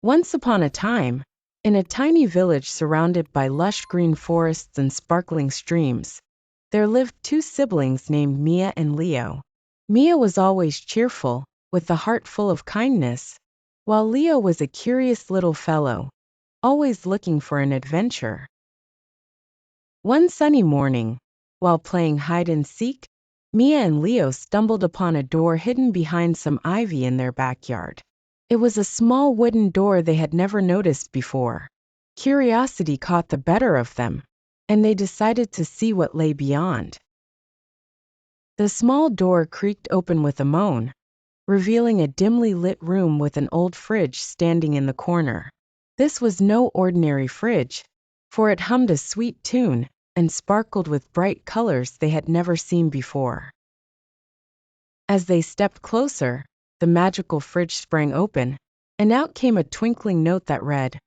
Once upon a time, in a tiny village surrounded by lush green forests and sparkling streams, there lived two siblings named Mia and Leo. Mia was always cheerful, with a heart full of kindness, while Leo was a curious little fellow, always looking for an adventure. One sunny morning, while playing hide and seek, Mia and Leo stumbled upon a door hidden behind some ivy in their backyard. It was a small wooden door they had never noticed before. Curiosity caught the better of them, and they decided to see what lay beyond. The small door creaked open with a moan, revealing a dimly lit room with an old fridge standing in the corner. This was no ordinary fridge, for it hummed a sweet tune and sparkled with bright colors they had never seen before. As they stepped closer, the magical fridge sprang open, and out came a twinkling note that read,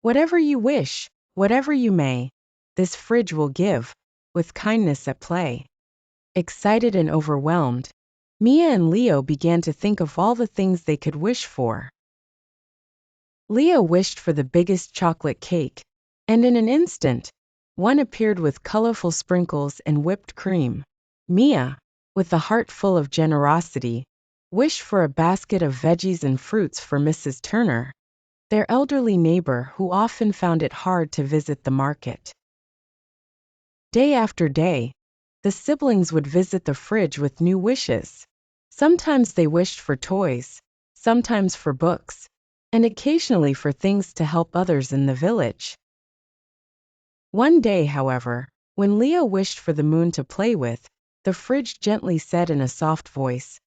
"Whatever you wish, whatever you may, this fridge will give, with kindness at play." Excited and overwhelmed, Mia and Leo began to think of all the things they could wish for. Leo wished for the biggest chocolate cake, and in an instant, one appeared with colorful sprinkles and whipped cream. Mia, with a heart full of generosity, wished for a basket of veggies and fruits for Mrs. Turner, their elderly neighbor who often found it hard to visit the market. Day after day, the siblings would visit the fridge with new wishes. Sometimes they wished for toys, sometimes for books, and occasionally for things to help others in the village. One day, however, when Leo wished for the moon to play with, the fridge gently said in a soft voice,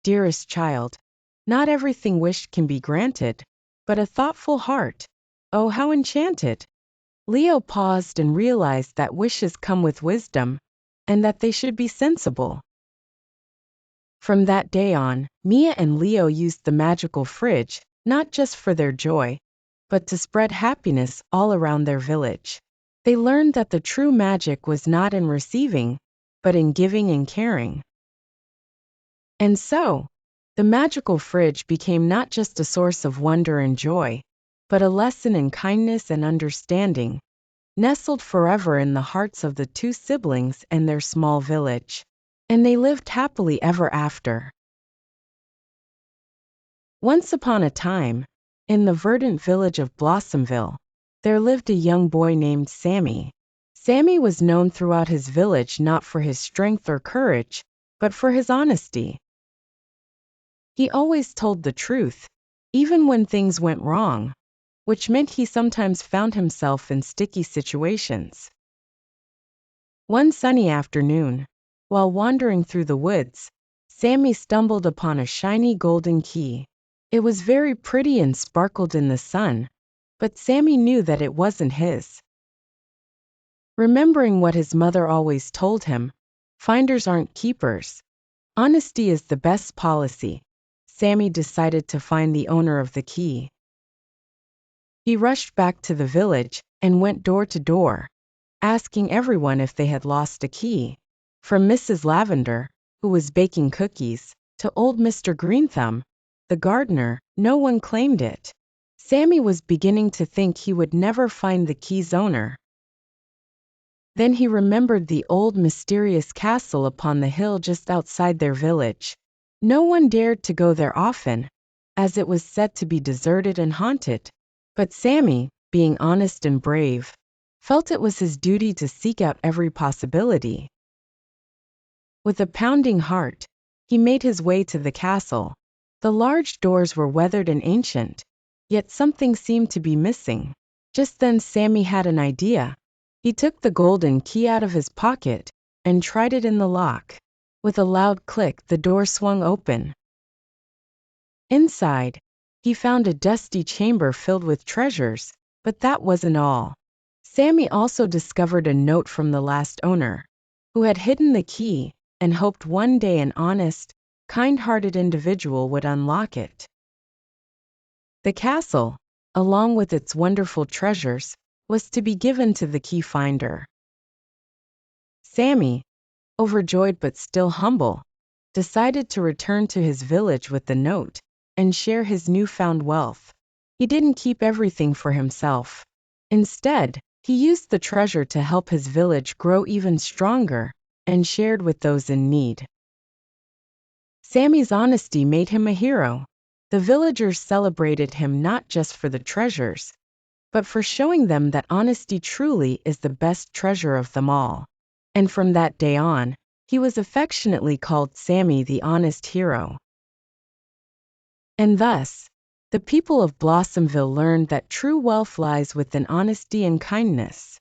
"Dearest child, not everything wished can be granted, but a thoughtful heart, oh how enchanted." Leo paused and realized that wishes come with wisdom, and that they should be sensible. From that day on, Mia and Leo used the magical fridge, not just for their joy, but to spread happiness all around their village. They learned that the true magic was not in receiving, but in giving and caring. And so, the magical fridge became not just a source of wonder and joy, but a lesson in kindness and understanding, nestled forever in the hearts of the two siblings and their small village. And they lived happily ever after. Once upon a time, in the verdant village of Blossomville, there lived a young boy named Samy. Samy was known throughout his village not for his strength or courage, but for his honesty. He always told the truth, even when things went wrong, which meant he sometimes found himself in sticky situations. One sunny afternoon, while wandering through the woods, Samy stumbled upon a shiny golden key. It was very pretty and sparkled in the sun, but Samy knew that it wasn't his. Remembering what his mother always told him, "Finders aren't keepers. Honesty is the best policy," Samy decided to find the owner of the key. He rushed back to the village and went door to door, asking everyone if they had lost a key. From Mrs. Lavender, who was baking cookies, to old Mr. Greenthumb, the gardener, no one claimed it. Samy was beginning to think he would never find the key's owner. Then he remembered the old mysterious castle upon the hill just outside their village. No one dared to go there often, as it was said to be deserted and haunted. But Samy, being honest and brave, felt it was his duty to seek out every possibility. With a pounding heart, he made his way to the castle. The large doors were weathered and ancient, yet something seemed to be missing. Just then Samy had an idea. He took the golden key out of his pocket and tried it in the lock. With a loud click, the door swung open. Inside, he found a dusty chamber filled with treasures, but that wasn't all. Samy also discovered a note from the last owner, who had hidden the key and hoped one day an honest, kind-hearted individual would unlock it. The castle, along with its wonderful treasures, was to be given to the key finder. Samy, overjoyed but still humble, decided to return to his village with the note and share his newfound wealth. he didn't keep everything for himself. Instead, he used the treasure to help his village grow even stronger and shared with those in need. Samy's honesty made him a hero. The villagers celebrated him not just for the treasures, but for showing them that honesty truly is the best treasure of them all. And from that day on, he was affectionately called Samy the Honest Hero. And thus, the people of Blossomville learned that true wealth lies within honesty and kindness.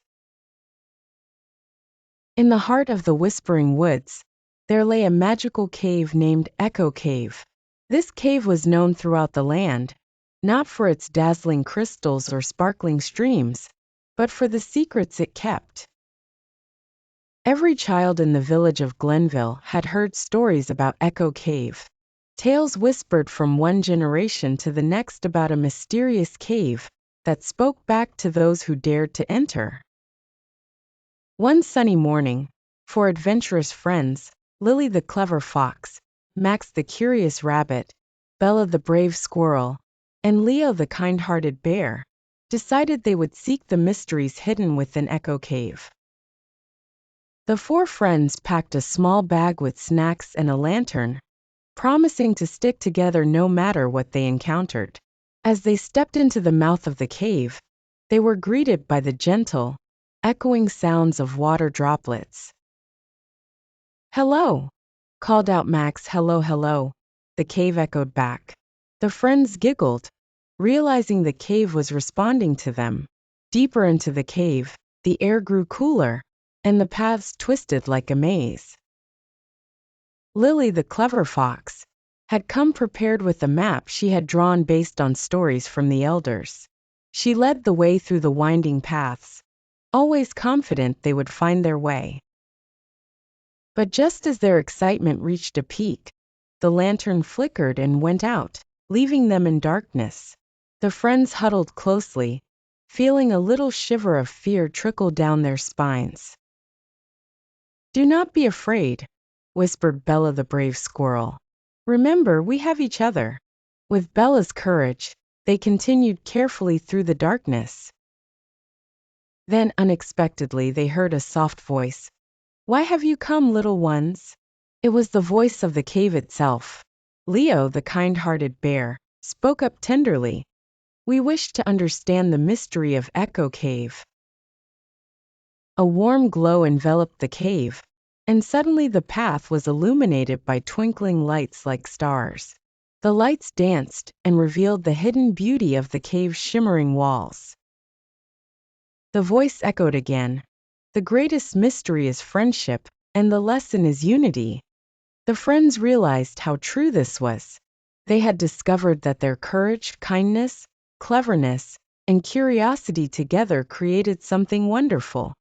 In the heart of the Whispering Woods, there lay a magical cave named Echo Cave. This cave was known throughout the land, not for its dazzling crystals or sparkling streams, but for the secrets it kept. Every child in the village of Glenville had heard stories about Echo Cave. Tales whispered from one generation to the next about a mysterious cave that spoke back to those who dared to enter. One sunny morning, four adventurous friends, Lily the clever fox, Max the curious rabbit, Bella the brave squirrel, and Leo the kind-hearted bear, decided they would seek the mysteries hidden within Echo Cave. The four friends packed a small bag with snacks and a lantern, promising to stick together no matter what they encountered. As they stepped into the mouth of the cave, they were greeted by the gentle, echoing sounds of water droplets. "Hello," called out Max. "Hello, hello," the cave echoed back. The friends giggled, realizing the cave was responding to them. Deeper into the cave, the air grew cooler, and the paths twisted like a maze. Lily the clever fox had come prepared with a map she had drawn based on stories from the elders. She led the way through the winding paths, always confident they would find their way. But just as their excitement reached a peak, the lantern flickered and went out, leaving them in darkness. The friends huddled closely, feeling a little shiver of fear trickle down their spines. "Do not be afraid," whispered Bella the brave squirrel. "Remember, we have each other." With Bella's courage, they continued carefully through the darkness. Then unexpectedly they heard a soft voice. "Why have you come, little ones?" It was the voice of the cave itself. Leo, the kind-hearted bear, spoke up tenderly. "We wish to understand the mystery of Echo Cave." A warm glow enveloped the cave, and suddenly the path was illuminated by twinkling lights like stars. The lights danced and revealed the hidden beauty of the cave's shimmering walls. The voice echoed again. "The greatest mystery is friendship, and the lesson is unity." The friends realized how true this was. They had discovered that their courage, kindness, cleverness, and curiosity together created something wonderful.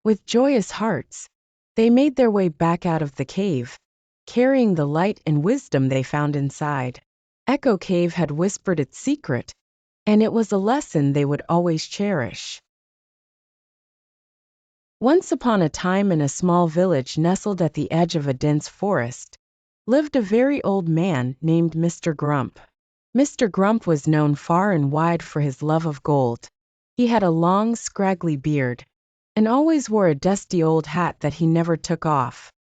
With joyous hearts, they made their way back out of the cave, carrying the light and wisdom they found inside. Echo Cave had whispered its secret, and it was a lesson they would always cherish. Once upon a time, in a small village nestled at the edge of a dense forest, lived a very old man named Mr. Grump. Mr. Grump was known far and wide for his love of gold. He had a long, scraggly beard, and always wore a dusty old hat that he never took off.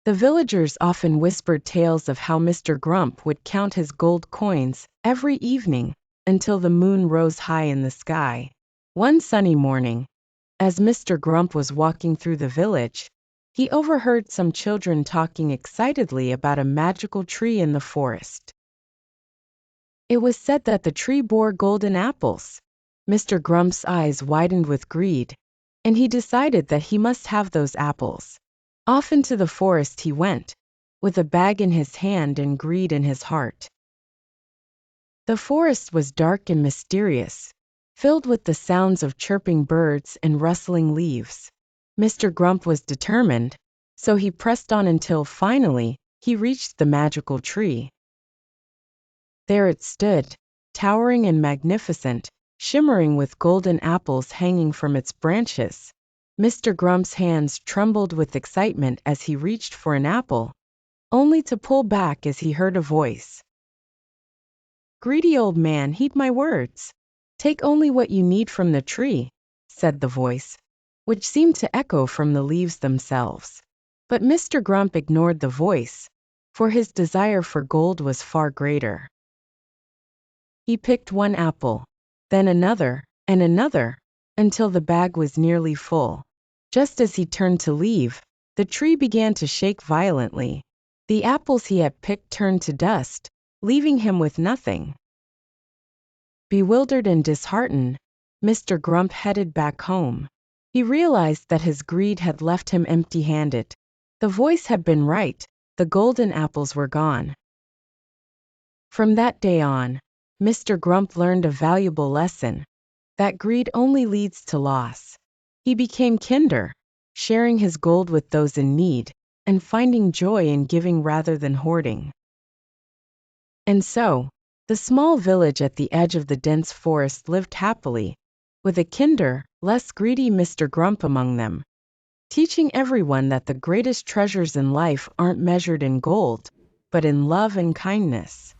The villagers often whispered tales of how Mr. Grump would count his gold coins every evening until the moon rose high in the sky. One sunny morning, as Mr. Grump was walking through the village, he overheard some children talking excitedly about a magical tree in the forest. It was said that the tree bore golden apples. Mr. Grump's eyes widened with greed, and he decided that he must have those apples. Off into the forest he went, with a bag in his hand and greed in his heart. The forest was dark and mysterious, filled with the sounds of chirping birds and rustling leaves. Mr. Grump was determined, so he pressed on until finally he reached the magical tree. There it stood, towering and magnificent, shimmering with golden apples hanging from its branches. Mr. Grump's hands trembled with excitement as he reached for an apple, only to pull back as he heard a voice. Greedy old man, heed my words. Take only what you need from the tree, said the voice, which seemed to echo from the leaves themselves. But Mr. Grump ignored the voice, for his desire for gold was far greater. He picked one apple, then another, and another, until the bag was nearly full. Just as he turned to leave, the tree began to shake violently. The apples he had picked turned to dust, leaving him with nothing. Bewildered and disheartened, Mr. Grump headed back home. He realized that his greed had left him empty-handed. The voice had been right, the golden apples were gone. From that day on, Mr. Grump learned a valuable lesson, that greed only leads to loss. He became kinder, sharing his gold with those in need, and finding joy in giving rather than hoarding. And so, the small village at the edge of the dense forest lived happily, with a kinder, less greedy Mr. Grump among them, teaching everyone that the greatest treasures in life aren't measured in gold, but in love and kindness.